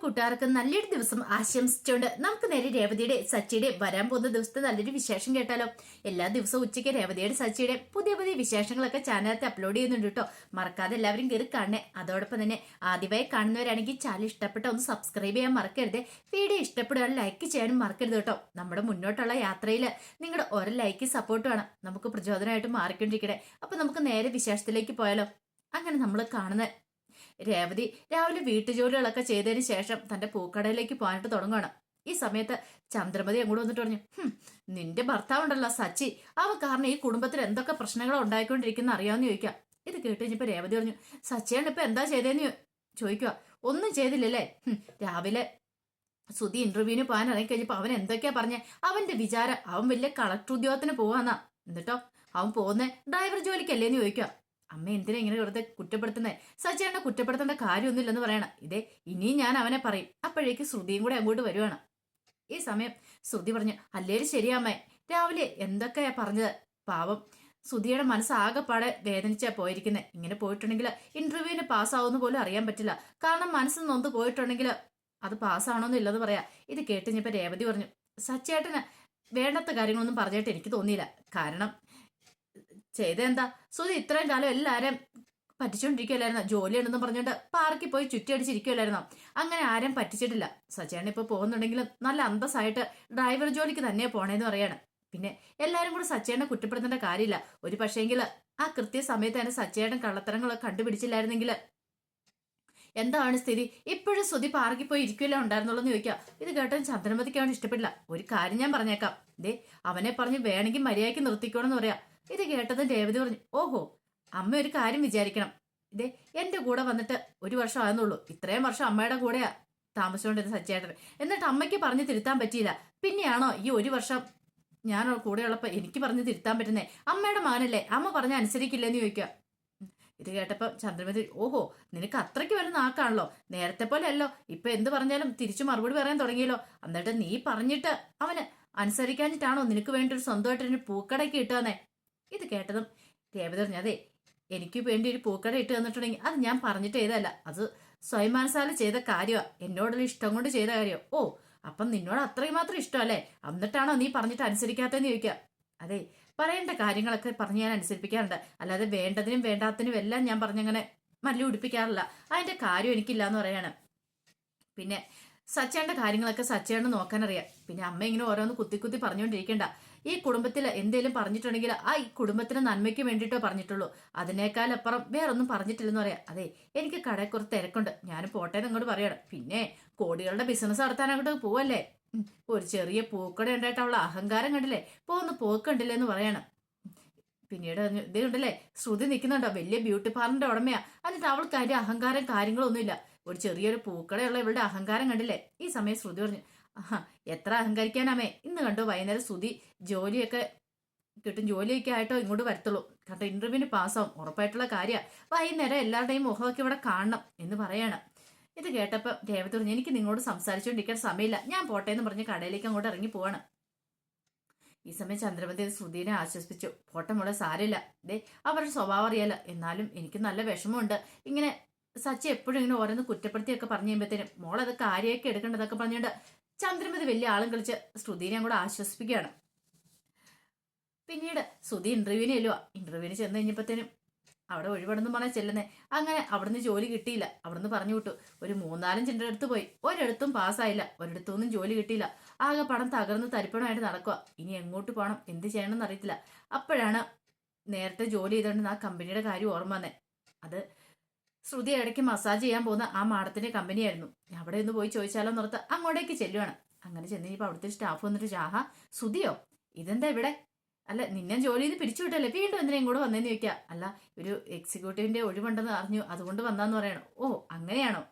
കൂട്ടുകാർക്ക് നല്ലൊരു ദിവസം ആശംസിച്ചുകൊണ്ട് നമുക്ക് നേരെ രേവതിയുടെ സച്ചിയുടെ വരാൻ പോകുന്ന ദിവസത്തെ നല്ലൊരു വിശേഷം കേട്ടാലോ. എല്ലാ ദിവസവും ഉച്ചയ്ക്ക് രേവതിയുടെ സച്ചിയുടെ പുതിയ പുതിയ വിശേഷങ്ങളൊക്കെ ചാനലത്ത് അപ്ലോഡ് ചെയ്യുന്നുണ്ട് കേട്ടോ. മറക്കാതെ എല്ലാവരും കയറി കാണണേ. അതോടൊപ്പം തന്നെ ആദ്യമായി കാണുന്നവരാണെങ്കിൽ ചാനൽ ഇഷ്ടപ്പെട്ട ഒന്ന് സബ്സ്ക്രൈബ് ചെയ്യാൻ മറക്കരുത്. വീഡിയോ ഇഷ്ടപ്പെടുക ലൈക്ക് ചെയ്യാനും മറക്കരുത് കേട്ടോ. നമ്മുടെ മുന്നോട്ടുള്ള യാത്രയിൽ നിങ്ങളുടെ ഓരോ ലൈക്ക് സപ്പോർട്ട് വേണം നമുക്ക് പ്രചോദനമായിട്ട് മാറിക്കൊണ്ടിരിക്കണേ. അപ്പൊ നമുക്ക് നേരെ വിശേഷത്തിലേക്ക് പോയാലോ. അങ്ങനെ നമ്മൾ കാണുന്ന രേവതി രാവിലെ വീട്ടുജോലികളൊക്കെ ചെയ്തതിന് ശേഷം തന്റെ പൂക്കടയിലേക്ക് പോകാനായിട്ട് തുടങ്ങുകയാണ്. ഈ സമയത്ത് ചന്ദ്രമതി അങ്ങോട്ട് വന്നിട്ട് പറഞ്ഞു, നിന്റെ ഭർത്താവുണ്ടല്ലോ സച്ചി, അവ കാരണം ഈ കുടുംബത്തിൽ എന്തൊക്കെ പ്രശ്നങ്ങളോ ഉണ്ടായിക്കൊണ്ടിരിക്കുന്ന അറിയാമെന്ന് ചോദിക്കാം. ഇത് കേട്ട് കഴിഞ്ഞപ്പോ രേവതി പറഞ്ഞു, സച്ചിയാണ് ഇപ്പൊ എന്താ ചെയ്തതെന്ന് ചോദിക്കുക. ഒന്നും ചെയ്തില്ലല്ലേ? രാവിലെ സുധി ഇന്റർവ്യൂവിന് പോകാൻ ഇറങ്ങിക്കഴിഞ്ഞപ്പോ അവൻ എന്തൊക്കെയാ പറഞ്ഞേ? അവന്റെ വിചാരം അവൻ വലിയ കളക്ടർ ഉദ്യോഗത്തിന് പോവാന്നാ. എന്നിട്ടോ അവൻ പോകുന്ന ഡ്രൈവർ ജോലിക്കല്ലേന്ന് ചോദിക്കുക. അമ്മ എന്തിനാ ഇങ്ങനെ വെറുതെ കുറ്റപ്പെടുത്തുന്നേ? സച്ചിയേട്ടനെ കുറ്റപ്പെടുത്തേണ്ട കാര്യമൊന്നുമില്ലെന്ന് പറയണം. ഇതേ ഇനിയും ഞാൻ അവനെ പറയും. അപ്പോഴേക്ക് ശ്രുതിയും കൂടെ അങ്ങോട്ട് വരുവാണ്. ഈ സമയം ശ്രുതി പറഞ്ഞു, അല്ലേലും ശരിയാമ്മേ, രാവിലെ എന്തൊക്കെയാ പറഞ്ഞത്? പാവം ശ്രുതിയുടെ മനസ്സാകെപ്പാടെ വേദനിച്ചാ പോയിരിക്കുന്നത്. ഇങ്ങനെ പോയിട്ടുണ്ടെങ്കിൽ ഇന്റർവ്യൂവിന് പാസ്സാവുന്ന പോലും അറിയാൻ പറ്റില്ല. കാരണം മനസ്സിൽ നൊന്ത് പോയിട്ടുണ്ടെങ്കിൽ അത് പാസ്സാവണമെന്നും ഇല്ലെന്ന് പറയാ. ഇത് കേട്ടുകഴിഞ്ഞപ്പോ രേവതി പറഞ്ഞു, സച്ചിയേട്ടന് വേണ്ടാത്ത കാര്യങ്ങളൊന്നും പറഞ്ഞിട്ട് എനിക്ക് തോന്നിയില്ല. കാരണം ചെയ്തെന്താ? സുധി ഇത്രയും കാലം എല്ലാരും പറ്റിച്ചോണ്ടിരിക്കുവല്ലായിരുന്നോ? ജോലി ഉണ്ടെന്ന് പറഞ്ഞോണ്ട് പാർക്കിൽ പോയി ചുറ്റി അടിച്ചിരിക്കുവല്ലായിരുന്നോ? അങ്ങനെ ആരും പറ്റിച്ചിട്ടില്ല. സച്ചേട്ടൻ ഇപ്പൊ പോകുന്നുണ്ടെങ്കിലും നല്ല അന്തസ്സായിട്ട് ഡ്രൈവർ ജോലിക്ക് തന്നെ പോണേന്ന് പറയാണ്. പിന്നെ എല്ലാരും കൂടെ സച്ചേട്ടനെ കുറ്റപ്പെടുത്തേണ്ട കാര്യമില്ല. ഒരു പക്ഷേങ്കിൽ ആ കൃത്യസമയത്ത് തന്നെ സച്ചേട്ടൻ കള്ളത്തരങ്ങളൊക്കെ കണ്ടുപിടിച്ചില്ലായിരുന്നെങ്കിൽ എന്താണ് സ്ഥിതി? ഇപ്പോഴും സുധി പാർക്കിൽ പോയി ഇരിക്കുമല്ലോ ഉണ്ടായിരുന്നുള്ളൂ എന്ന് ചോദിക്കാം. ഇത് കേട്ടാൽ ചന്ദ്രമതിക്ക് അവൻ ഇഷ്ടപ്പെട്ടില്ല. ഒരു കാര്യം ഞാൻ പറഞ്ഞേക്കാം, ദേ അവനെ പറഞ്ഞ് വേണമെങ്കിൽ മര്യാദയ്ക്ക് നിർത്തിക്കോണെന്ന് പറയാം. ഇത് കേട്ടതും രേവതി പറഞ്ഞു, ഓഹോ, അമ്മ ഒരു കാര്യം വിചാരിക്കണം. ഇതേ എന്റെ കൂടെ വന്നിട്ട് 1 വർഷം ആകുന്നുള്ളൂ. ഇത്രയും വർഷം അമ്മയുടെ കൂടെയാ താമസിച്ചുകൊണ്ടിരുന്ന സച്ചേട്ടൻ. എന്നിട്ട് അമ്മയ്ക്ക് പറഞ്ഞ് തിരുത്താൻ പറ്റിയില്ല. പിന്നെയാണോ ഈ 1 വർഷം ഞാൻ കൂടെയുള്ളപ്പോ എനിക്ക് പറഞ്ഞ് തിരുത്താൻ പറ്റുന്നേ? അമ്മയുടെ മകനല്ലേ, അമ്മ പറഞ്ഞ അനുസരിക്കില്ലെന്ന് ചോദിക്കുക. ഇത് കേട്ടപ്പോ ചന്ദ്രമതി, ഓഹോ, നിനക്ക് അത്രയ്ക്ക് വല്ല നാക്കാണല്ലോ. നേരത്തെ പോലെ അല്ലോ, ഇപ്പൊ എന്ത് പറഞ്ഞാലും തിരിച്ചു മറുപടി പറയാൻ തുടങ്ങിയല്ലോ. എന്നിട്ട് നീ പറഞ്ഞിട്ട് അവന് അനുസരിക്കാഞ്ഞിട്ടാണോ നിനക്ക് വേണ്ടി ഒരു സ്വന്തമായിട്ടൊരു പൂക്കടയ്ക്ക് ഇട്ടുവന്നേ? ഇത് കേട്ടതും രേവതി പറഞ്ഞു, അതെ, എനിക്ക് വേണ്ടി ഒരു പൂക്കട ഇട്ട് തന്നിട്ടുണ്ടെങ്കിൽ അത് ഞാൻ പറഞ്ഞിട്ട് ചെയ്തല്ല, അത് സ്വയം മനസ്സാല ചെയ്ത കാര്യമാണ്. എന്നോടുള്ള ഇഷ്ടം കൊണ്ട് ചെയ്ത കാര്യം. ഓ, അപ്പം നിന്നോട് അത്രയും മാത്രം ഇഷ്ടമല്ലേ? എന്നിട്ടാണോ നീ പറഞ്ഞിട്ട് അനുസരിക്കാത്തതെന്ന് ചോദിക്കുക. അതെ, പറയേണ്ട കാര്യങ്ങളൊക്കെ പറഞ്ഞ് ഞാൻ അനുസരിപ്പിക്കാറുണ്ട്. അല്ലാതെ വേണ്ടതിനും വേണ്ടാത്തതിനും എല്ലാം ഞാൻ പറഞ്ഞങ്ങനെ മല്ലി ഉടിപ്പിക്കാറില്ല. അതിന്റെ കാര്യം എനിക്കില്ല എന്ന് പറയാണ്. പിന്നെ സച്ചേന്റെ കാര്യങ്ങളൊക്കെ സച്ചേണ്ട് നോക്കാനറിയാം. പിന്നെ അമ്മ ഇങ്ങനെ ഓരോന്ന് കുത്തി കുത്തി പറഞ്ഞുകൊണ്ടിരിക്കണ്ട. ഈ കുടുംബത്തിൽ എന്തേലും പറഞ്ഞിട്ടുണ്ടെങ്കിൽ ഈ കുടുംബത്തിന് നന്മയ്ക്ക് വേണ്ടിയിട്ടോ പറഞ്ഞിട്ടുള്ളൂ. അതിനേക്കാൾ അപ്പുറം വേറൊന്നും പറഞ്ഞിട്ടില്ലെന്ന് പറയാം. അതെ, എനിക്ക് കടയിൽ കുറച്ച് തിരക്കുണ്ട്, ഞാൻ പോട്ടേന്ന് അങ്ങോട്ട് പറയണം. പിന്നെ കോടികളുടെ ബിസിനസ് നടത്താൻ അങ്ങോട്ട് പോവല്ലേ? ഒരു ചെറിയ പൂക്കട ഉണ്ടായിട്ട് അവളെ അഹങ്കാരം കണ്ടില്ലേ? പോക്കണ്ടില്ലേ എന്ന് പറയണം. പിന്നീട് ഇതേ ഉണ്ടല്ലേ, ശ്രുതി നിൽക്കുന്നുണ്ടോ, വലിയ ബ്യൂട്ടി പാർലറിന്റെ ഉടമയാ. എന്നിട്ട് അവൾക്ക് അതിന്റെ അഹങ്കാരം കാര്യങ്ങളൊന്നുമില്ല. ഒരു ചെറിയൊരു പൂക്കടയുള്ള ഇവളുടെ അഹങ്കാരം കണ്ടില്ലേ? ഈ സമയം ശ്രുതി പറഞ്ഞു, എത്ര അഹങ്കരിക്കാനാമേ, ഇന്ന് കണ്ടോ വൈകുന്നേരം ശ്രുതി ജോലിയൊക്കെ കിട്ടും, ജോലിയൊക്കെ ആയിട്ടോ ഇങ്ങോട്ട് വരത്തുള്ളൂ. കണ്ടോ ഇന്റർവ്യൂവിന് പാസ്സാവും, ഉറപ്പായിട്ടുള്ള കാര്യമാണ്. വൈകുന്നേരം എല്ലാവരുടെയും മുഖമൊക്കെ ഇവിടെ കാണണം എന്ന് പറയാണ്. ഇത് കേട്ടപ്പോൾ രേവതി പറഞ്ഞു, എനിക്ക് നിങ്ങളോട് സംസാരിച്ചുകൊണ്ടിരിക്കാൻ സമയമില്ല, ഞാൻ പോട്ടെ എന്ന് പറഞ്ഞ് കടയിലേക്ക് അങ്ങോട്ട് ഇറങ്ങി പോവാണ്. ഈ സമയം ചന്ദ്രമതി ശ്രുതിനെ ആശ്വസിപ്പിച്ചു, പോട്ടെ മോളെ, സാരമില്ല, ദേ അവരുടെ സ്വഭാവം അറിയാലോ. എന്നാലും എനിക്ക് നല്ല വിഷമമുണ്ട്. ഇങ്ങനെ സച്ചി എപ്പോഴും ഇങ്ങനെ ഓരോന്ന് കുറ്റപ്പെടുത്തിയൊക്കെ പറഞ്ഞു കഴിയുമ്പോഴത്തേനും മോളത് കാര്യമൊക്കെ എടുക്കേണ്ടതൊക്കെ പറഞ്ഞുകൊണ്ട് ചന്ദ്രമതി വലിയ ആളും കളിച്ച് ശ്രുതിനെ കൂടെ ആശ്വസിപ്പിക്കുകയാണ്. പിന്നീട് ശ്രുതി ഇന്റർവ്യൂവിന് ചെന്ന് കഴിഞ്ഞപ്പോഴത്തേനും അവിടെ ഒഴിവെടുന്ന് പറഞ്ഞാൽ ചെല്ലുന്നേ. അങ്ങനെ അവിടുന്ന് ജോലി കിട്ടിയില്ല. അവിടുന്ന് പറഞ്ഞു വിട്ടു. ഒരു 3-4 അടുത്ത് പോയി, ഒരിടത്തും പാസ്സായില്ല, ഒരിടത്തൊന്നും ജോലി കിട്ടിയില്ല. ആകെ പണം തകർന്ന് തരിപ്പണമായിട്ട് നടക്കുക. ഇനി എങ്ങോട്ട് പോകണം, എന്ത് ചെയ്യണമെന്ന് അറിയത്തില്ല. അപ്പോഴാണ് നേരത്തെ ജോലി ചെയ്തുകൊണ്ട് ആ കമ്പനിയുടെ കാര്യം ഓർമ്മ വന്നേ. അത് ശ്രുതി ഇടയ്ക്ക് മസാജ് ചെയ്യാൻ പോകുന്ന ആ മാഡത്തിന്റെ കമ്പനിയായിരുന്നു. അവിടെ ഒന്ന് പോയി ചോദിച്ചാലോ എന്നോർത്ത് അങ്ങോട്ടേക്ക് ചെല്ലുവാണ്. അങ്ങനെ ചെന്ന് കഴിഞ്ഞപ്പോൾ അവിടുത്തെ സ്റ്റാഫ് വന്നിട്ട്, ജാഹാ സുധിയോ, ഇതെന്താ ഇവിടെ? അല്ല, നിന്നെ ജോലിയിൽ നിന്ന് പിരിച്ചുവിട്ടല്ലേ, വീണ്ടും എന്തിനാ ഇങ്ങോട്ട് വന്നേന്ന് ചോദിക്കുക. അല്ല, ഒരു എക്സിക്യൂട്ടീവിന്റെ ഒഴിവുണ്ടെന്ന് അറിഞ്ഞു, അതുകൊണ്ട് വന്നാന്ന് പറയണം. ഓ, അങ്ങനെയാണോ?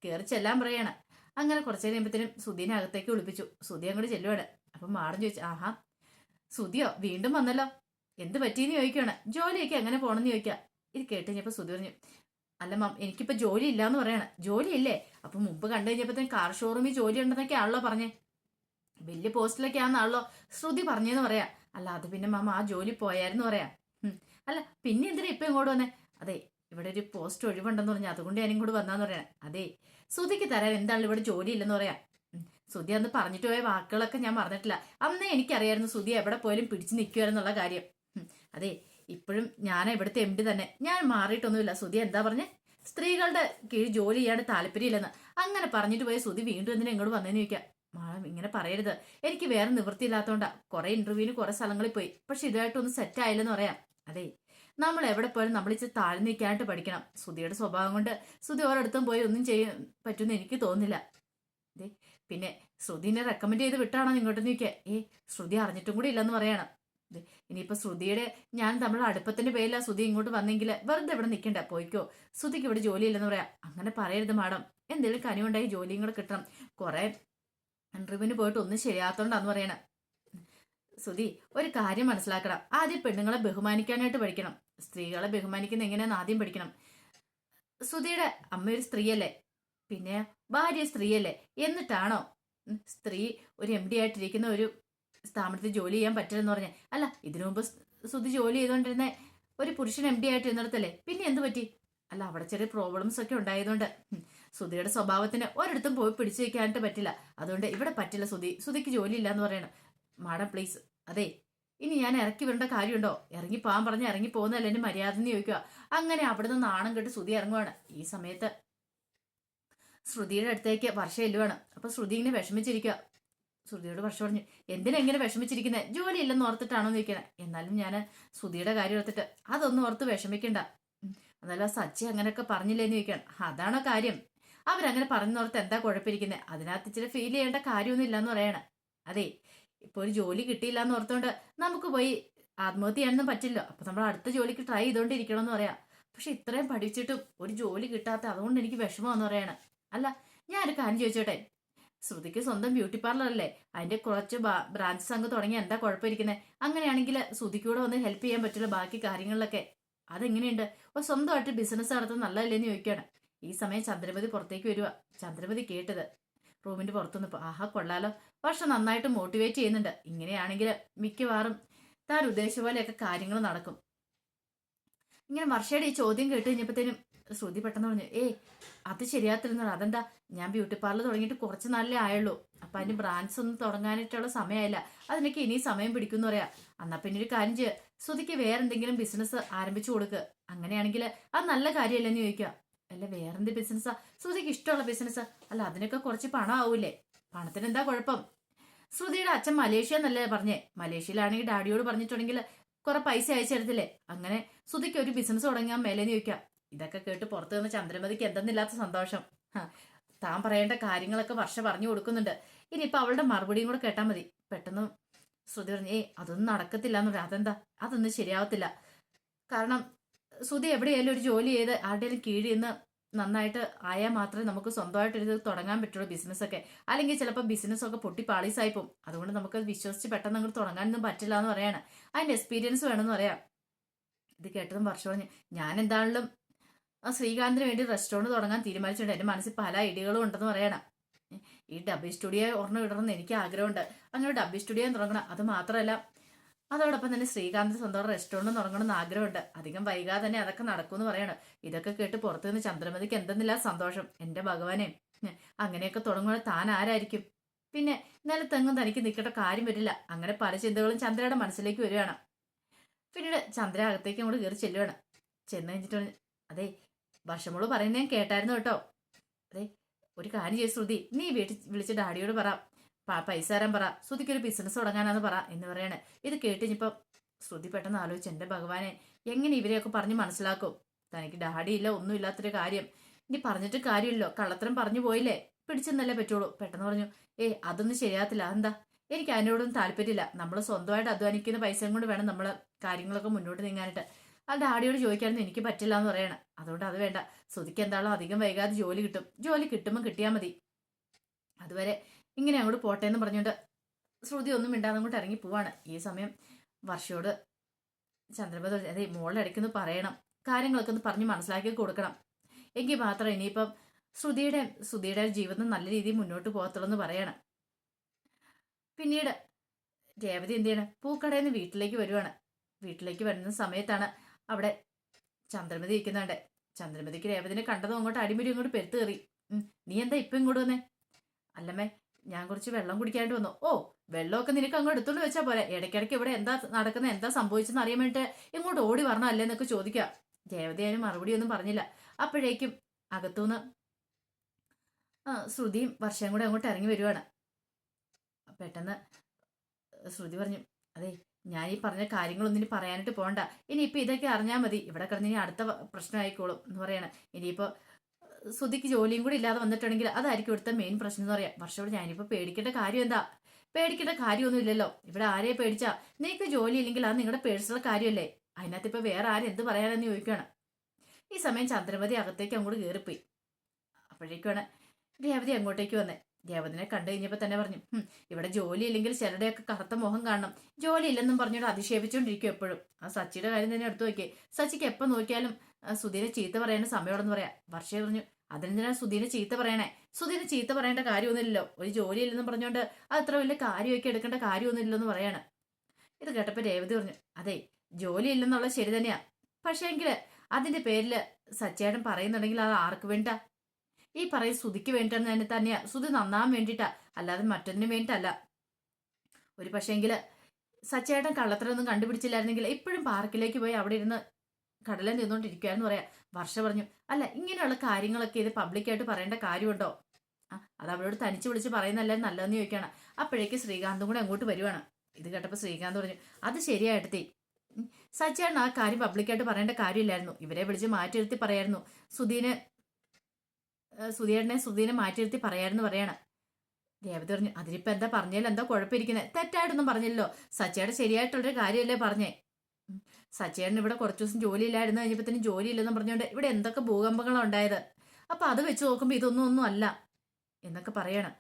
കയറി ചെല്ലാൻ പറയാണ്. അങ്ങനെ കുറച്ചു കഴിയുമ്പോഴത്തേനും സുധീനെ അകത്തേക്ക് വിളിപ്പിച്ചു. സുധി അങ്ങോട്ട് ചെല്ലുവാണ്. അപ്പം മാഡം ചോദിച്ചു, ആഹാ സുധിയോ വീണ്ടും വന്നല്ലോ, എന്ത് പറ്റിയെന്ന് ചോദിക്കുകയാണ്. ജോലിയൊക്കെ എങ്ങനെ പോണെന്ന് ചോദിക്കുക. ഇത് കേട്ട് കഴിഞ്ഞപ്പോൾ സുധി പറഞ്ഞു, അല്ല മാം, എനിക്കിപ്പോ ജോലി ഇല്ലാന്ന് പറയണം. ജോലി ഇല്ലേ? അപ്പൊ മുമ്പ് കണ്ടു കഴിഞ്ഞപ്പോഴത്തേനും കാർ ഷോറൂമിൽ ജോലി ഉണ്ടെന്നൊക്കെ ആണല്ലോ പറഞ്ഞേ, വലിയ പോസ്റ്റിലൊക്കെ ആണെന്നാണല്ലോ ശ്രുതി പറഞ്ഞെന്ന് പറയാം. അല്ല, അത് പിന്നെ മാമ ആ ജോലി പോയായിരുന്നു പറയാം. അല്ല, പിന്നെ എന്തിനാ ഇപ്പൊ ഇങ്ങോട്ട് വന്നേ? അതെ, ഇവിടെ ഒരു പോസ്റ്റ് ഒഴിവുണ്ടെന്ന് പറഞ്ഞു, അതുകൊണ്ട് ഞാനും കൂടെ വന്നാന്ന് പറയണേ. അതെ, ശ്രുതിക്ക് തരാൻ എന്താണ് ഇവിടെ ജോലി ഇല്ലെന്ന് പറയാം. ശ്രുതി അന്ന് പറഞ്ഞിട്ട് പോയ വാക്കുകളൊക്കെ ഞാൻ മറന്നിട്ടില്ല. അന്നേ എനിക്കറിയായിരുന്നു ശ്രുതി എവിടെ പോയാലും പിടിച്ചു നിൽക്കുവാരെന്നുള്ള കാര്യം. അതെ, ഇപ്പോഴും ഞാൻ ഇവിടുത്തെ എം ഡി തന്നെ, ഞാൻ മാറിയിട്ടൊന്നുമില്ല. ശ്രുതി എന്താ പറഞ്ഞേ? സ്ത്രീകളുടെ കീഴിൽ ജോലി ചെയ്യാൻ താല്പര്യമില്ലെന്ന് അങ്ങനെ പറഞ്ഞിട്ട് പോയ ശ്രുതി വീണ്ടും എന്തിനാ ഇങ്ങോട്ട് വന്നേന്ന് ചോദിക്കാം. മാഡം ഇങ്ങനെ പറയരുത്, എനിക്ക് വേറെ നിവൃത്തിയില്ലാത്തതുകൊണ്ടാ. കുറെ ഇന്റർവ്യൂവിന് കുറെ സ്ഥലങ്ങളിൽ പോയി, പക്ഷെ ഇതായിട്ടൊന്നും സെറ്റ് ആയില്ലെന്ന് പറയാം. അതെ, നമ്മൾ എവിടെ പോയാലും നമ്മൾ ഇച്ചിരി താഴ്ന്നു നിൽക്കാനായിട്ട് പഠിക്കണം. ശ്രുതിയുടെ സ്വഭാവം കൊണ്ട് ശ്രുതി ഓരോടത്തും പോയി ഒന്നും ചെയ്യാൻ പറ്റുമെന്ന് എനിക്ക് തോന്നുന്നില്ല. അതെ, പിന്നെ ശ്രുതിനെ റെക്കമെൻഡ് ചെയ്ത് വിട്ടാണോ ഇങ്ങോട്ട് നിൽക്കുക? ശ്രുതി അറിഞ്ഞിട്ടും കൂടി ഇല്ലെന്ന് പറയണം. ഇനിയിപ്പോ ശ്രുതിയുടെ ഞാൻ നമ്മുടെ അടുപ്പത്തിന്റെ പേരിലാ ശ്രുതി ഇങ്ങോട്ട് വന്നെങ്കിൽ വെറുതെ ഇവിടെ നിൽക്കണ്ട, പോയിക്കോ, ശ്രുതിക്ക് ഇവിടെ ജോലിയില്ലെന്ന് പറയാം. അങ്ങനെ പറയരുത് മാഡം, എന്തെങ്കിലും കനിവുണ്ടായി ജോലിയും കൂടെ കിട്ടണം. കുറെ ഇന്റർവ്യൂവിന് പോയിട്ട് ഒന്നും ശരിയാത്തോണ്ടാന്ന് പറയണം. ശ്രുതി ഒരു കാര്യം മനസ്സിലാക്കണം, ആദ്യം പെണ്ണുങ്ങളെ ബഹുമാനിക്കാനായിട്ട് പഠിക്കണം. സ്ത്രീകളെ ബഹുമാനിക്കുന്ന എങ്ങനെയാന്ന് ആദ്യം പഠിക്കണം. ശ്രുതിയുടെ അമ്മ ഒരു സ്ത്രീയല്ലേ, പിന്നെ ഭാര്യ സ്ത്രീയല്ലേ, എന്നിട്ടാണോ സ്ത്രീ ഒരു എം ഡി ആയിട്ടിരിക്കുന്ന ഒരു സ്ഥാപനത്തിൽ ജോലി ചെയ്യാൻ പറ്റില്ലെന്ന് പറഞ്ഞേ? അല്ല, ഇതിനു മുമ്പ് ശ്രുതി ജോലി ചെയ്തുകൊണ്ടിരുന്ന ഒരു പുരുഷൻ എം ഡി ആയിട്ട് ഇരുന്നിടത്തല്ലേ, പിന്നെ എന്ത് പറ്റി? അല്ല, അവിടെ ചെറിയ പ്രോബ്ലംസ് ഒക്കെ ഉണ്ടായതുകൊണ്ട് ശ്രുതിയുടെ സ്വഭാവത്തിന് ഒരിടത്തും പോയി പിടിച്ചു വെക്കാനായിട്ട് പറ്റില്ല. അതുകൊണ്ട് ഇവിടെ പറ്റില്ല ശ്രുതിക്ക് ജോലി ഇല്ല എന്ന് പറയണം. Madam please. അതെ, ഇനി ഞാൻ ഇറക്കി വരേണ്ട കാര്യമുണ്ടോ? ഇറങ്ങി പോകാൻ പറഞ്ഞാൽ ഇറങ്ങി പോകുന്നതല്ല എന്നെ മര്യാദ എന്ന് ചോദിക്കുക. അങ്ങനെ അവിടുന്ന് നാണം കെട്ട് ശ്രുതി ഇറങ്ങുവാണ്. ഈ സമയത്ത് ശ്രുതിയുടെ അടുത്തേക്ക് വർഷ എല്ലുവാണ്. അപ്പൊ ശ്രുതി ഇങ്ങനെ വിഷമിച്ചിരിക്കുക. ശ്രുതിയോട് വർഷ പറഞ്ഞു, എന്തിനാ ഇങ്ങനെ വിഷമിച്ചിരിക്കുന്നത്? ജോലി ഇല്ലെന്ന് ഓർത്തിട്ടാണോ നിൽക്കണേ? എന്നാലും ഞാൻ ശ്രുതിയുടെ കാര്യം ഓർത്തിട്ട് അതൊന്നും ഓർത്ത് വിഷമിക്കണ്ട. എന്നാലും ആ സച്ചി അങ്ങനെയൊക്കെ പറഞ്ഞില്ലേന്ന് ചോദിക്കണം. അതാണോ കാര്യം? അവരങ്ങനെ പറഞ്ഞോർത്ത് എന്താ കുഴപ്പമിരിക്കുന്നത്? അതിനകത്ത് ഇച്ചിരി ഫീൽ ചെയ്യേണ്ട കാര്യമൊന്നും ഇല്ലാന്ന് പറയണ. അതെ, ഇപ്പൊ ഒരു ജോലി കിട്ടിയില്ല എന്ന് ഓർത്തോണ്ട് നമുക്ക് പോയി ആത്മഹത്യ ചെയ്യാനൊന്നും പറ്റില്ലോ. അപ്പൊ നമ്മൾ അടുത്ത ജോലിക്ക് ട്രൈ ചെയ്തോണ്ടിരിക്കണം എന്ന് പറയാം. പക്ഷെ ഇത്രയും പഠിച്ചിട്ടും ഒരു ജോലി കിട്ടാത്ത, അതുകൊണ്ട് എനിക്ക് വിഷമമെന്ന് പറയണ. അല്ല, ഞാനൊരു കാര്യം ചോദിച്ചോട്ടെ, ശ്രുതിക്ക് സ്വന്തം ബ്യൂട്ടി പാർലർ അല്ലേ, അതിന്റെ കുറച്ച് ബ്രാഞ്ചസ് അങ്ങ് തുടങ്ങി എന്താ കുഴപ്പമിരിക്കുന്നത്? അങ്ങനെയാണെങ്കിൽ ശ്രുതിക്ക് കൂടെ ഒന്ന് ഹെൽപ്പ് ചെയ്യാൻ പറ്റില്ല ബാക്കി കാര്യങ്ങളിലൊക്കെ. അതെങ്ങനെയുണ്ട്? ഒരു സ്വന്തമായിട്ട് ബിസിനസ് നടത്തുന്നത് നല്ലതല്ലേന്ന് ചോദിക്കുകയാണ്. ഈ സമയം ചന്ദ്രമതി പുറത്തേക്ക് വരിക. ചന്ദ്രമതി കേട്ടത് റൂമിന്റെ പുറത്തുനിന്ന്, ആഹാ കൊള്ളാലോ, പക്ഷെ നന്നായിട്ട് മോട്ടിവേറ്റ് ചെയ്യുന്നുണ്ട്. ഇങ്ങനെയാണെങ്കിൽ മിക്കവാറും താൻ ഉദ്ദേശിച്ച പോലെയൊക്കെ കാര്യങ്ങൾ നടക്കും. ഇങ്ങനെ വർഷയുടെ ഈ ചോദ്യം കേട്ട് കഴിഞ്ഞപ്പോഴത്തേനും ശ്രുതി പെട്ടെന്ന് പറഞ്ഞു, അത് ശരിയാത്തിരുന്നത്. അതെന്താ? ഞാൻ ബ്യൂട്ടി പാർലർ തുടങ്ങിയിട്ട് കുറച്ച് നാളേ ആയുള്ളൂ. അപ്പൊ അതിന്റെ ബ്രാഞ്ച് ഒന്നും തുടങ്ങാനായിട്ടുള്ള സമയമായില്ല. അതിനൊക്കെ ഇനി സമയം പിടിക്കുമെന്ന് പറയാ. എന്നാ പിന്നെ ഒരു കാര്യം ചെയ്യുക, ശ്രുതിക്ക് വേറെ എന്തെങ്കിലും ബിസിനസ് ആരംഭിച്ചു കൊടുക്കുക. അങ്ങനെയാണെങ്കിൽ അത് നല്ല കാര്യമല്ലെന്ന് ചോദിക്കുക. അല്ല, വേറെന്ത് ബിസിനസ്സാ? ശ്രുതിക്ക് ഇഷ്ടമുള്ള ബിസിനസ്. അല്ല, അതിനൊക്കെ കുറച്ച് പണം ആവൂലേ? പണത്തിന് എന്താ കുഴപ്പം? ശ്രുതിയുടെ അച്ഛൻ മലേഷ്യ എന്നല്ലേ പറഞ്ഞേ? മലേഷ്യയിലാണെങ്കിൽ ഡാഡിയോട് പറഞ്ഞിട്ടുണ്ടെങ്കിൽ കുറെ പൈസ അയച്ചു തരത്തില്ലേ? അങ്ങനെ ശ്രുതിക്ക് ഒരു ബിസിനസ് തുടങ്ങാൻ മേലേന്ന് ചോദിക്കാം. ഇതൊക്കെ കേട്ട് പുറത്തു നിന്ന് ചന്ദ്രമതിക്ക് എന്തെന്നില്ലാത്ത സന്തോഷം. താൻ പറയേണ്ട കാര്യങ്ങളൊക്കെ വർഷ പറഞ്ഞു കൊടുക്കുന്നുണ്ട്. ഇനിയിപ്പൊ അവളുടെ മറുപടിയും കൂടെ കേട്ടാൽ മതി. പെട്ടെന്ന് ശ്രുതി പറഞ്ഞു, അതൊന്നും നടക്കത്തില്ല എന്ന് പറയാം. അതെന്താ? അതൊന്നും ശരിയാവത്തില്ല. കാരണം ശ്രുതി എവിടെയായാലും ഒരു ജോലി ചെയ്ത് ആരുടെയും കീഴിൽ നിന്ന് നന്നായിട്ട് ആയാൽ മാത്രമേ നമുക്ക് സ്വന്തമായിട്ട് ഇത് തുടങ്ങാൻ പറ്റുള്ളൂ ബിസിനസ്സൊക്കെ. അല്ലെങ്കിൽ ചിലപ്പോൾ ബിസിനസ്സൊക്കെ പൊട്ടി പാളീസായി പോകും. അതുകൊണ്ട് നമുക്ക് വിശ്വസിച്ച് പെട്ടെന്ന് അങ്ങോട്ട് തുടങ്ങാനൊന്നും പറ്റില്ല എന്ന് പറയാണ്. അതിന്റെ എക്സ്പീരിയൻസ് വേണമെന്ന് പറയാം. ഇത് കേട്ടതും വർഷം പറഞ്ഞു, ഞാൻ എന്താണെങ്കിലും ശ്രീകാന്തിന് വേണ്ടി റെസ്റ്റോറൻറ്റ് തുടങ്ങാൻ തീരുമാനിച്ചിട്ടുണ്ട്. എൻ്റെ മനസ്സിൽ പല ഐഡിയകളും ഉണ്ടെന്ന് പറയണം. ഈ ഡബ്ബിംഗ് സ്റ്റുഡിയോ ഒരെണ്ണം ഇടണമെന്ന് എനിക്ക് ആഗ്രഹമുണ്ട്. അങ്ങനെ ഡബ്ബിംഗ് സ്റ്റുഡിയോ തുടങ്ങണം. അത് മാത്രമല്ല അതോടൊപ്പം തന്നെ ശ്രീകാന്ത് സ്വന്തം റെസ്റ്റോറൻറ്റ് തുടങ്ങണമെന്ന് ആഗ്രഹമുണ്ട്. അധികം വൈകാതെ തന്നെ അതൊക്കെ നടക്കുമെന്ന് പറയണം. ഇതൊക്കെ കേട്ട് പുറത്തു നിന്ന് ചന്ദ്രമതിക്ക് എന്തെന്നില്ല സന്തോഷം. എൻ്റെ ഭഗവാനെ, അങ്ങനെയൊക്കെ തുടങ്ങുമ്പോൾ താൻ ആരായിരിക്കും? പിന്നെ നിലത്തെങ്ങും തനിക്ക് നിൽക്കേണ്ട കാര്യം വരില്ല. അങ്ങനെ പല ചിന്തകളും ചന്ദ്രയുടെ മനസ്സിലേക്ക് വരികയാണ്. പിന്നീട് ചന്ദ്ര അകത്തേക്ക് അങ്ങോട്ട് കയറി ചെല്ലുകയാണ്. ചെന്ന് കഴിഞ്ഞിട്ട്, അതെ, വർഷമോള് പറയുന്നത് ഞാൻ കേട്ടായിരുന്നു കേട്ടോ. അതെ, ഒരു കാര്യം ചെയ്യും ശ്രുതി, നീ വീട്ടിൽ വിളിച്ച് ഡാഡിയോട് പറ, പൈസ തരാൻ പറ, ശ്രുതിക്കൊരു ബിസിനസ് തുടങ്ങാനാന്ന് പറ എന്ന് പറയണേ. ഇത് കേട്ടിഞ്ഞിപ്പം ശ്രുതി പെട്ടെന്ന് ആലോചിച്ചു, എൻ്റെ ഭഗവാനെ, എങ്ങനെ ഇവരെയൊക്കെ പറഞ്ഞ് മനസ്സിലാക്കും? തനിക്ക് ഡാഡിയില്ല, ഒന്നും ഇല്ലാത്തൊരു കാര്യം ഇനി പറഞ്ഞിട്ട് കാര്യമില്ലല്ലോ, കള്ളത്തരം പറഞ്ഞു പോയില്ലേ, പിടിച്ചെന്നല്ലേ പറ്റുള്ളൂ. പെട്ടെന്ന് പറഞ്ഞു, അതൊന്നും ശരിയാകത്തില്ല. എന്താ? എനിക്ക് അതിനോടൊന്നും താല്പര്യമില്ല. നമ്മൾ സ്വന്തമായിട്ട് അധ്വാനിക്കുന്ന പൈസയും കൊണ്ട് വേണം നമ്മൾ കാര്യങ്ങളൊക്കെ മുന്നോട്ട് നീങ്ങാനായിട്ട്. ആ ഡാഡിയോട് ചോദിക്കാനൊന്നും എനിക്ക് പറ്റില്ല എന്ന് പറയണം. അതുകൊണ്ട് അത് വേണ്ട. ശ്രുതിക്ക് എന്താണോ അധികം വൈകാതെ ജോലി കിട്ടും. ജോലി കിട്ടുമ്പോൾ കിട്ടിയാൽ മതി. അതുവരെ ഇങ്ങനെ അങ്ങോട്ട് പോട്ടെ എന്ന് പറഞ്ഞുകൊണ്ട് ശ്രുതി ഒന്നും മിണ്ടാതെ അങ്ങോട്ട് ഇറങ്ങി പോവാണ്. ഈ സമയം വർഷയോട് ചന്ദ്രബോധ, അതെ, മോളുടെ ഇടയ്ക്കൊന്ന് പറയണം, കാര്യങ്ങളൊക്കെ ഒന്ന് പറഞ്ഞ് മനസ്സിലാക്കി കൊടുക്കണം. എങ്കിൽ മാത്രം ഇനിയിപ്പം ശ്രുതിയുടെ ജീവിതം നല്ല രീതിയിൽ മുന്നോട്ട് പോകത്തുള്ളൂ എന്ന് പറയണം. പിന്നീട് രേവതി എന്ത് ചെയ്യണം, പൂക്കടയിൽ നിന്ന് വീട്ടിലേക്ക് വരുവാണ്. വീട്ടിലേക്ക് വരുന്ന സമയത്താണ് അവിടെ ചന്ദ്രമതി ഇരിക്കുന്നുണ്ട്. ചന്ദ്രമതിക്ക് രേവതിനെ കണ്ടതും അങ്ങോട്ട് അടിമുടി അങ്ങോട്ട് പെരുത്ത് കയറി. നീ എന്താ ഇപ്പം ഇങ്ങോട്ട് വന്നേ? അല്ലമ്മേ, ഞാൻ കുറച്ച് വെള്ളം കുടിക്കാണ്ട് വന്നു. ഓ, വെള്ളമൊക്കെ നിനക്ക് അങ്ങോട്ട് എടുത്തോണ്ട് വെച്ചാ പോലെ. ഇടയ്ക്കിടയ്ക്ക് ഇവിടെ എന്താ നടക്കുന്നത്, എന്താ സംഭവിച്ചെന്ന് അറിയാൻ വേണ്ടിട്ട് ഇങ്ങോട്ട് ഓടി വരണല്ലേ എന്നൊക്കെ ചോദിക്കുക. രേവതി അതിന് മറുപടി ഒന്നും പറഞ്ഞില്ല. അപ്പോഴേക്കും അകത്തുനിന്ന് ശ്രുതിയും വർഷയും കൂടെ അങ്ങോട്ട് ഇറങ്ങി വരുവാണ്. പെട്ടെന്ന് ശ്രുതി പറഞ്ഞു, അതെ, ഞാൻ ഈ പറഞ്ഞ കാര്യങ്ങളൊന്നും ഇനി പറയാനായിട്ട് പോകണ്ട. ഇനിയിപ്പോൾ ഇതൊക്കെ അറിഞ്ഞാൽ മതി. ഇവിടെ കിടന്ന് ഇനി അടുത്ത പ്രശ്നമായിക്കോളും എന്ന് പറയണം. ഇനിയിപ്പോൾ ശ്രുതിക്ക് ജോലിയും കൂടി ഇല്ലാതെ വന്നിട്ടുണ്ടെങ്കിൽ അതായിരിക്കും ഇവിടുത്തെ മെയിൻ പ്രശ്നം എന്ന് പറയാം. വർഷയോട് ഞാനിപ്പോൾ പേടിക്കേണ്ട കാര്യം എന്താ? പേടിക്കേണ്ട കാര്യമൊന്നും ഇല്ലല്ലോ. ഇവിടെ ആരെയെ പേടിച്ചാ? നിങ്ങൾക്ക് ജോലി ഇല്ലെങ്കിൽ അത് നിങ്ങളുടെ പേഴ്സണൽ കാര്യമല്ലേ. അതിനകത്ത് ഇപ്പോൾ വേറെ ആരും എന്ത് പറയാനെന്ന് ചോദിക്കുകയാണ്. ഈ സമയം ചന്ദ്രമതി അകത്തേക്ക് അങ്ങോട്ട് കയറിപ്പോയി. അപ്പോഴേക്കാണ് രേവതി അങ്ങോട്ടേക്ക് വന്നേ. രേവതിനെ കണ്ടു കഴിഞ്ഞപ്പോൾ തന്നെ പറഞ്ഞു, ഇവിടെ ജോലി ഇല്ലെങ്കിൽ ചിലരുടെയൊക്കെ കറുത്ത മുഖം കാണണം. ജോലി ഇല്ലെന്നും പറഞ്ഞിട്ട് അധിക്ഷേപിച്ചുകൊണ്ടിരിക്കും എപ്പോഴും. ആ സച്ചിയുടെ കാര്യം തന്നെ എടുത്തു നോക്കിയേ. സച്ചിക്ക് എപ്പോൾ നോക്കിയാലും സുധീനെ ചീത്ത പറയേണ്ട സമയമാണെന്ന് പറയാം. വർഷ പറഞ്ഞു, അതിനെന്തിനാ സുധീനെ ചീത്ത പറയണേ? സുധീനെ ചീത്ത പറയേണ്ട കാര്യമൊന്നുമില്ലല്ലോ. ഒരു ജോലി ഇല്ലെന്നും പറഞ്ഞുകൊണ്ട് അത് അത്ര വലിയ കാര്യമൊക്കെ എടുക്കേണ്ട കാര്യമൊന്നുമില്ലെന്ന് പറയാണ്. ഇത് കേട്ടപ്പോൾ രേവതി പറഞ്ഞു, അതെ, ജോലി ഇല്ലെന്നുള്ളത് ശരി തന്നെയാ. പക്ഷേ എങ്കിൽ അതിന്റെ പേരിൽ സച്ചേട്ടൻ പറയുന്നുണ്ടെങ്കിൽ അത് ആർക്ക് വേണ്ടാ? ഈ പറയും ശ്രുതിക്ക് വേണ്ടിയിട്ടാണ് തന്നെ തന്നെയാ. ശ്രുതി നന്നാൻ വേണ്ടിയിട്ടാ, അല്ലാതെ മറ്റൊന്നിനും വേണ്ടിയിട്ടല്ല. ഒരു പക്ഷേങ്കില് സച്ചേട്ടൻ കള്ളത്തരൊന്നും കണ്ടുപിടിച്ചില്ലായിരുന്നെങ്കിൽ ഇപ്പോഴും പാർക്കിലേക്ക് പോയി അവിടെ ഇരുന്ന് കടല നിന്നുകൊണ്ടിരിക്കുകയെന്ന് പറയാം. വർഷ പറഞ്ഞു, അല്ല, ഇങ്ങനെയുള്ള കാര്യങ്ങളൊക്കെ ഇത് പബ്ലിക്കായിട്ട് പറയേണ്ട കാര്യമുണ്ടോ? അത് അവളോട് തനിച്ച് വിളിച്ച് പറയുന്നല്ലേ നല്ലതെന്ന് ചോദിക്കുകയാണ്. അപ്പോഴേക്ക് ശ്രീകാന്തും കൂടെ അങ്ങോട്ട് വരുവാണ്. ഇത് കേട്ടപ്പോൾ ശ്രീകാന്ത് പറഞ്ഞു, അത് ശരിയായിട്ടെത്തി. സച്ചേട്ടൻ ആ കാര്യം പബ്ലിക്കായിട്ട് പറയേണ്ട കാര്യമില്ലായിരുന്നു. ഇവരെ വിളിച്ച് മാറ്റി നിർത്തി പറയായിരുന്നു. സുധീനെ മാറ്റി നിർത്തി പറയായിരുന്നു പറയണം. രേവതി പറഞ്ഞു, അതിനിപ്പോ എന്താ പറഞ്ഞാലും എന്താ കുഴപ്പമിരിക്കുന്നത്? തെറ്റായിട്ടൊന്നും പറഞ്ഞില്ലല്ലോ. സച്ചേട്ടൻ ശരിയായിട്ടുള്ളൊരു കാര്യമല്ലേ പറഞ്ഞേ. സച്ചേട്ടൻ ഇവിടെ കുറച്ചു ദിവസം ജോലി ഇല്ലായിരുന്നു. കഴിഞ്ഞപ്പോ ജോലി ഇല്ലെന്ന് പറഞ്ഞുകൊണ്ട് ഇവിടെ എന്തൊക്കെ ഭൂകമ്പങ്ങളാണ് ഉണ്ടായത്. അപ്പൊ അത് വെച്ച് നോക്കുമ്പോ ഒന്നും അല്ല എന്നൊക്കെ പറയണം.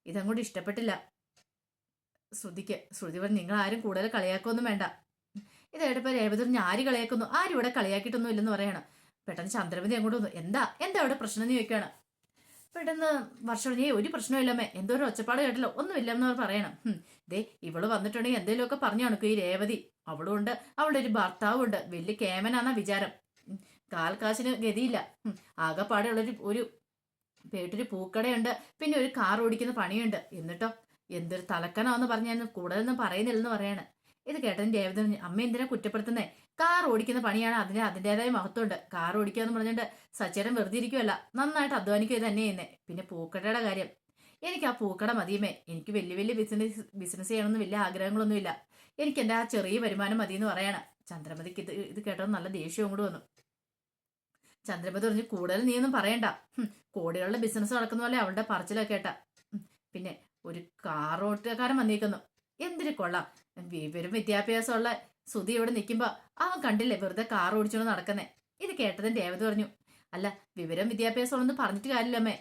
ഇതങ്ങോട്ട് ഇഷ്ടപ്പെട്ടില്ല ശ്രുതി പറഞ്ഞു, നിങ്ങൾ ആരും കൂടുതൽ കളിയാക്കൊന്നും വേണ്ട. ഇത് കേട്ടപ്പോ രേവതി പറഞ്ഞു, ആര് കളിയാക്കുന്നു? ആരും ഇവിടെ കളിയാക്കിയിട്ടൊന്നും ഇല്ലെന്ന് പറയണം. പെട്ടെന്ന് ചന്ദ്രമതി അങ്ങോട്ട് വന്നു. എന്താ അവിടെ പ്രശ്നം എന്ന് ചോദിക്കുകയാണ്. പെട്ടെന്ന് വർഷം പറഞ്ഞു, ഒരു പ്രശ്നമില്ലമ്മേ, എന്തോ ഒരു ഒച്ചപ്പാട് കേട്ടല്ലോ. ഒന്നുമില്ലെന്ന് പറയണം. ദേ, ഇവള് വന്നിട്ടുണ്ടെങ്കിൽ എന്തെങ്കിലുമൊക്കെ പറഞ്ഞു കണക്കും. ഈ രേവതി അവളും ഉണ്ട്, അവളുടെ ഒരു ഭർത്താവും ഉണ്ട്. വലിയ കേമനാന്ന വിചാരം. കാൽക്കാശിന് ഗതിയില്ല. ആകെപ്പാടെ ഒരു പേട്ടൊരു പൂക്കടയുണ്ട്, പിന്നെ ഒരു കാർ ഓടിക്കുന്ന പണിയുണ്ട്. എന്നിട്ടോ എന്തൊരു തലക്കനാന്ന് പറഞ്ഞാൽ കൂടുതലൊന്നും പറയുന്നില്ലെന്ന് പറയാണ്. ഇത് കേട്ടതിന് രേവതി പറഞ്ഞു, അമ്മ എന്തിനാ കുറ്റപ്പെടുത്തുന്നേ? കാർ ഓടിക്കുന്ന പണിയാണ്, അതിൻ്റെതായ മഹത്വമുണ്ട്. കാർ ഓടിക്കുക എന്ന് പറഞ്ഞിട്ട് സച്ചേട്ടൻ വെറുതെ ഇരിക്കുമല്ല, നന്നായിട്ട് അധ്വാനിക്കുക തന്നെ ചെയ്യുന്നേ. പിന്നെ പൂക്കടയുടെ കാര്യം, എനിക്ക് ആ പൂക്കട മതിയുമേ. എനിക്ക് വലിയ വലിയ ബിസിനസ് ചെയ്യണമെന്ന് വലിയ ആഗ്രഹങ്ങളൊന്നുമില്ല. എനിക്ക് എൻ്റെ ആ ചെറിയ വരുമാനം മതി എന്ന് പറയണം. ചന്ദ്രമതിക്ക് ഇത് കേട്ടത് നല്ല ദേഷ്യവും കൂടി വന്നു. ചന്ദ്രമതി പറഞ്ഞു, കൂടുതൽ നീയൊന്നും പറയണ്ട. കോടികളുടെ ബിസിനസ് നടക്കുന്ന പോലെ അവളുടെ പറച്ചിലൊക്കെ കേട്ടാ. പിന്നെ ഒരു കാർ ഓട്ടക്കാരൻ വന്നിരിക്കുന്നു. എന്തിനു കൊള്ളാം, വിവരം വിദ്യാഭ്യാസമുള്ള സുധി ഇവിടെ നിൽക്കുമ്പോ അവൻ കണ്ടില്ലേ വെറുതെ കാർ ഓടിച്ചോണ്ട് നടക്കുന്നേ. ഇത് കേട്ടതിന് രേവതി പറഞ്ഞു, അല്ല, വിവരം വിദ്യാഭ്യാസമുള്ളൊന്നും പറഞ്ഞിട്ട് കാര്യമില്ലമ്മേ.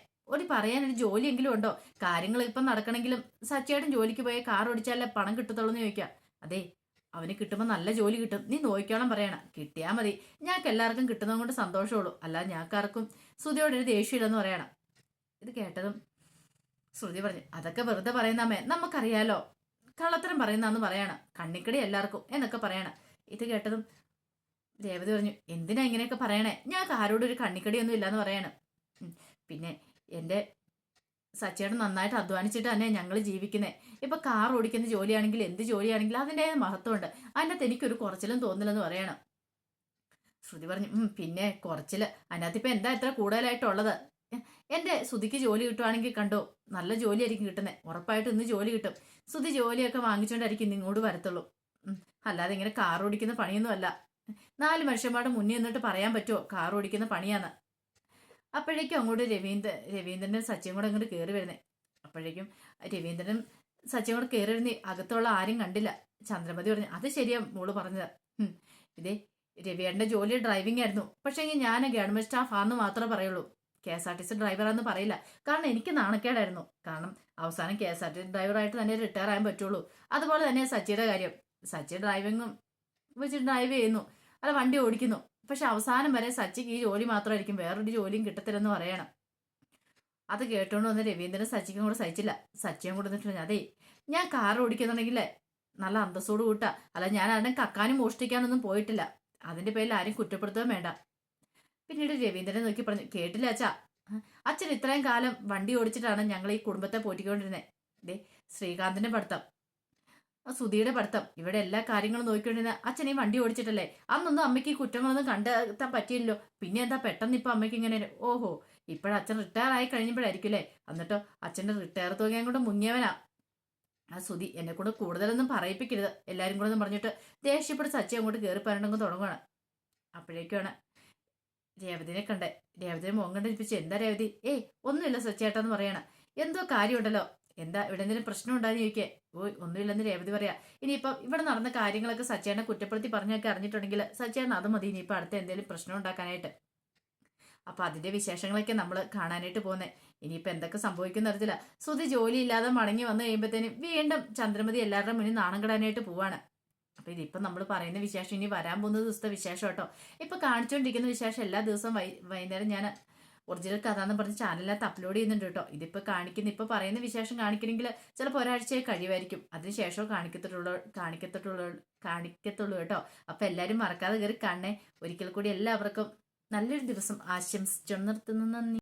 പറയാനൊരു ജോലിയെങ്കിലും ഉണ്ടോ? കാര്യങ്ങൾ ഇപ്പം നടക്കണമെങ്കിലും സച്ചേട്ടൻ ജോലിക്ക് പോയി കാർ ഓടിച്ചാലേ പണം കിട്ടത്തുള്ളൂ എന്ന് ചോദിക്കാം. അതെ, അവന് കിട്ടുമ്പോൾ നല്ല ജോലി കിട്ടും, നീ നോക്കിക്കോളം പറയണം. കിട്ടിയാൽ മതി, ഞങ്ങൾക്ക് എല്ലാവർക്കും കിട്ടുന്നത് കൊണ്ട് സന്തോഷമുള്ളൂ, അല്ലാതെ ഞങ്ങൾക്കാർക്കും ശ്രുതിയോടൊരു ദേഷ്യമില്ലെന്ന് പറയണം. ഇത് കേട്ടതും ശ്രുതി പറഞ്ഞു, അതൊക്കെ വെറുതെ പറയുന്നമ്മേ, നമുക്കറിയാലോ, കള്ളത്തരം പറയുന്നതെന്ന് പറയണം. കണ്ണിക്കടി എല്ലാവർക്കും എന്നൊക്കെ പറയണം. ഇത് കേട്ടതും രേവതി പറഞ്ഞു, എന്തിനാ ഇങ്ങനെയൊക്കെ പറയണേ? ഞങ്ങൾക്ക് ആരോടും ഒരു കണ്ണിക്കടിയൊന്നും ഇല്ലാന്ന് പറയണം. പിന്നെ എൻ്റെ സച്ചേട്ടൻ നന്നായിട്ട് അധ്വാനിച്ചിട്ട് തന്നെ ഞങ്ങൾ ജീവിക്കുന്നത്. ഇപ്പൊ കാർ ഓടിക്കുന്ന ജോലിയാണെങ്കിൽ എന്ത് ജോലിയാണെങ്കിലും അതിൻ്റെ മഹത്വമുണ്ട്. അതിനകത്ത് എനിക്കൊരു കുറച്ചിലും തോന്നില്ലെന്ന് പറയണം. ശ്രുതി പറഞ്ഞു, പിന്നെ കുറച്ചില് അതിനകത്ത് ഇപ്പൊ എന്താ ഇത്ര കൂടുതലായിട്ടുള്ളത്? എൻ്റെ ശ്രുതിക്ക് ജോലി കിട്ടുവാണെങ്കിൽ കണ്ടോ, നല്ല ജോലിയായിരിക്കും കിട്ടുന്നത്. ഉറപ്പായിട്ടും ഇന്ന് ജോലി കിട്ടും. ശ്രുതി ജോലിയൊക്കെ വാങ്ങിച്ചുകൊണ്ടായിരിക്കും ഇങ്ങോട്ട് വരത്തുള്ളൂ. അല്ലാതെ ഇങ്ങനെ കാർ ഓടിക്കുന്ന പണിയൊന്നും അല്ല. 4 മനുഷ്യന്മാരുടെ മുന്നിൽ നിന്നിട്ട് പറയാൻ പറ്റുമോ കാർ ഓടിക്കുന്ന പണിയാന്ന്? അപ്പോഴേക്കും അങ്ങോട്ട് രവീന്ദ്രനും സച്ചിയും കൂടെ അങ്ങോട്ട് കയറി വരുന്നേ. അപ്പോഴേക്കും രവീന്ദ്രനും സച്ചിയും കൂടെ കയറി വരുന്നേ, അകത്തുള്ള ആരും കണ്ടില്ല. ചന്ദ്രമതി പറഞ്ഞു, അത് ശരിയാ മോള് പറഞ്ഞത്. ഇതേ രവിയേട്ടൻ്റെ ജോലി ഡ്രൈവിംഗ് ആയിരുന്നു. പക്ഷേ ഞാൻ ഗവൺമെന്റ് സ്റ്റാഫ് ആണെന്ന് മാത്രമേ പറയുള്ളൂ, KSRTC ഡ്രൈവറാന്ന് പറയില്ല. കാരണം എനിക്ക് നാണക്കേടായിരുന്നു. കാരണം അവസാനം KSRTC ഡ്രൈവറായിട്ട് തന്നെ റിട്ടയർ ആകാൻ പറ്റുള്ളൂ. അതുപോലെ തന്നെ സച്ചിയുടെ കാര്യം, സച്ചി ഡ്രൈവിങ്ങും വെച്ച് ഡ്രൈവ് ചെയ്യുന്നു, അല്ല വണ്ടി ഓടിക്കുന്നു. പക്ഷെ അവസാനം വരെ സച്ചിക്ക് ഈ ജോലി മാത്രമായിരിക്കും, വേറൊരു ജോലിയും കിട്ടത്തില്ലെന്ന് പറയണം. അത് കേട്ടോണ്ട് വന്ന് രവീന്ദ്രൻ സച്ചിക്കും കൂടെ സഹിച്ചില്ല. സച്ചിയും കൂടെ നിന്നിട്ട്, അതേ, ഞാൻ കാർ ഓടിക്കുന്നുണ്ടെങ്കിലേ നല്ല അന്തസ്സോട് കൂട്ടാ, അല്ല ഞാൻ ആരും കക്കാനും മോഷ്ടിക്കാനൊന്നും പോയിട്ടില്ല. അതിന്റെ പേരിൽ ആരും കുറ്റപ്പെടുത്തുകയും വേണ്ട. പിന്നീട് രവീന്ദ്രനെ നോക്കി പറഞ്ഞു, കേട്ടില്ല അച്ഛാ, അച്ഛൻ ഇത്രയും കാലം വണ്ടി ഓടിച്ചിട്ടാണ് ഞങ്ങൾ ഈ കുടുംബത്തെ പോറ്റിക്കൊണ്ടിരുന്നത്. ദേ ശ്രീകാന്തിന്റെ പഠിത്തം, സുധിയുടെ പഠിത്തം, ഇവിടെ എല്ലാ കാര്യങ്ങളും നോക്കിക്കൊണ്ടിരുന്ന അച്ഛൻ ഈ വണ്ടി ഓടിച്ചിട്ടല്ലേ. അന്നൊന്നും അമ്മയ്ക്ക് ഈ കുറ്റങ്ങളൊന്നും കണ്ടെത്താൻ പറ്റിയില്ലല്ലോ. പിന്നെ എന്താ പെട്ടെന്ന് ഇപ്പൊ അമ്മയ്ക്ക് ഇങ്ങനെ? ഓഹോ, ഇപ്പോഴച്ഛൻ റിട്ടയർ ആയി കഴിഞ്ഞപ്പോഴായിരിക്കും അല്ലേ? എന്നിട്ടോ അച്ഛന്റെ റിട്ടയർ തുകയും കൊണ്ട് മുങ്ങിയവനാ ആ സുധി. എന്നെ കൊണ്ട് കൂടുതലൊന്നും പറയിപ്പിക്കരുത് എല്ലാരും കൂടെ ഒന്നും പറഞ്ഞിട്ട് ദേഷ്യപ്പെട്ട് സച്ചി അങ്ങോട്ട് കയറി പറഞ്ഞിട്ടങ്ങ് തുടങ്ങുകയാണ്. അപ്പോഴേക്കാണ് രേവതിനെ കണ്ടേ. രേവതിനെ മുഖം കണ്ടിരിപ്പിച്ച്, എന്താ രേവതി? ഏയ് ഒന്നുമില്ല സച്ചേട്ടാന്ന് പറയണ. എന്തോ കാര്യമുണ്ടല്ലോ, എന്താ ഇവിടെ എന്തെങ്കിലും പ്രശ്നം ഉണ്ടാന്ന് ചോദിക്കേ? ഓ ഒന്നുമില്ലെന്ന് രേവതി പറയാ. ഇനിയിപ്പം ഇവിടെ നടന്ന കാര്യങ്ങളൊക്കെ സച്ചേട്ടനെ കുറ്റപ്പെടുത്തി പറഞ്ഞൊക്കെ അറിഞ്ഞിട്ടുണ്ടെങ്കിൽ സച്ചേട്ടൻ അത് മതി ഇനിയിപ്പോൾ അടുത്ത എന്തെങ്കിലും പ്രശ്നം ഉണ്ടാക്കാനായിട്ട്. അപ്പൊ അതിന്റെ വിശേഷങ്ങളൊക്കെ നമ്മൾ കാണാനായിട്ട് പോകുന്നത്. ഇനിയിപ്പോൾ എന്തൊക്കെ സംഭവിക്കുന്ന അറിയത്തില്ല. സുധി ജോലി ഇല്ലാതെ മടങ്ങി വന്നു കഴിയുമ്പോഴത്തേനും വീണ്ടും ചന്ദ്രമതി എല്ലാവരുടെ മുന്നിൽ നാണം കെടാനായിട്ട് പോവാണ്. അപ്പൊ ഇതിപ്പം നമ്മൾ പറയുന്ന വിശേഷം ഇനി വരാൻ പോകുന്ന ദിവസത്തെ വിശേഷം കേട്ടോ. ഇപ്പൊ കാണിച്ചുകൊണ്ടിരിക്കുന്ന വിശേഷം എല്ലാ ദിവസവും വൈകുന്നേരം ഞാൻ ഒറിജിനൽ കഥ എന്ന് പറഞ്ഞ് ചാനലിനകത്ത് അപ്ലോഡ് ചെയ്യുന്നുണ്ട് കേട്ടോ. ഇതിപ്പോ കാണിക്കുന്ന ഇപ്പൊ പറയുന്ന വിശേഷം കാണിക്കണമെങ്കിൽ ചിലപ്പോൾ ഒരാഴ്ചയെ കഴിയുമായിരിക്കും. അതിനുശേഷം കാണിക്കത്തുള്ളൂ കേട്ടോ. അപ്പൊ എല്ലാരും മറക്കാതെ കയറി കാണണേ. ഒരിക്കൽ കൂടി എല്ലാവർക്കും നല്ലൊരു ദിവസം ആശംസിച്ചു നിർത്തുന്നു. നന്ദി.